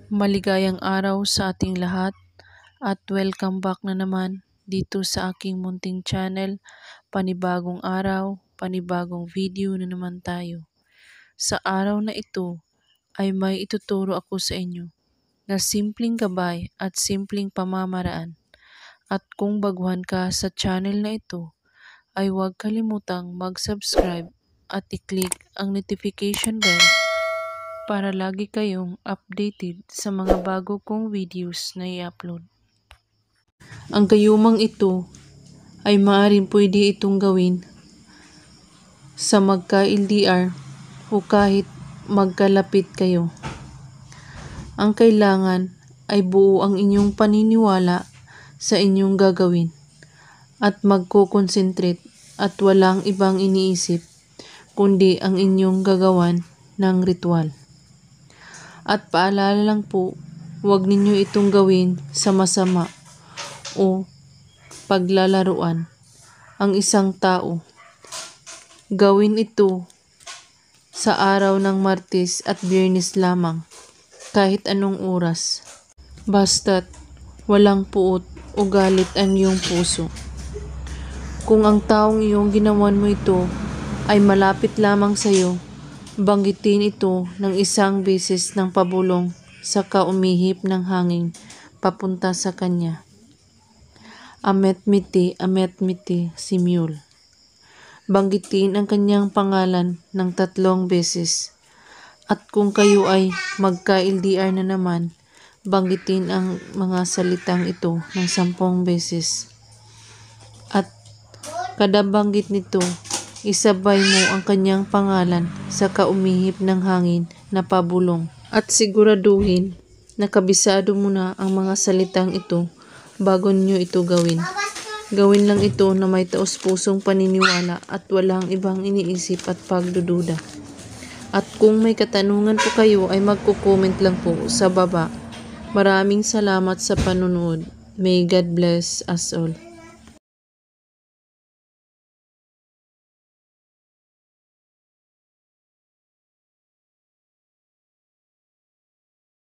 Maligayang araw sa ating lahat at welcome back na naman dito sa aking munting channel. Panibagong araw, panibagong video na naman tayo. Sa araw na ito ay may ituturo ako sa inyo na simpleng gabay at simpleng pamamaraan. At kung baguhan ka sa channel na ito, ay huwag kalimutang mag-subscribe at i-click ang notification bell para lagi kayong updated sa mga bago kong videos na i-upload. Ang gayumang ito ay maaaring pwede itong gawin sa magka-LDR o kahit magkalapit kayo. Ang kailangan ay buo ang inyong paniniwala sa inyong gagawin at magko-concentrate at walang ibang iniisip kundi ang inyong gagawan ng ritual. At paalala lang po, huwag ninyo itong gawin sa masama o paglalaruan ang isang tao. Gawin ito sa araw ng Martes at Biyernes lamang, kahit anong oras. Basta't walang puot o galit ang iyong puso. Kung ang taong iyong ginawan mo ito ay malapit lamang sa iyo, banggitin ito ng isang beses ng pabulong sa kaumihip ng hangin papunta sa kanya. Amet miti simyul. Banggitin ang kanyang pangalan ng 3 beses. At kung kayo ay magka-LDR na naman, banggitin ang mga salitang ito ng 10 beses. At kada banggit nito, isabay mo ang kanyang pangalan sa kaumihip ng hangin na pabulong at siguraduhin na kabisado mo na ang mga salitang ito bago niyo ito gawin. Gawin lang ito na may taos-pusong paniniwala at walang ibang iniisip at pagdududa. At kung may katanungan po kayo ay magko-comment lang po sa baba. Maraming salamat sa panonood. May God bless us all.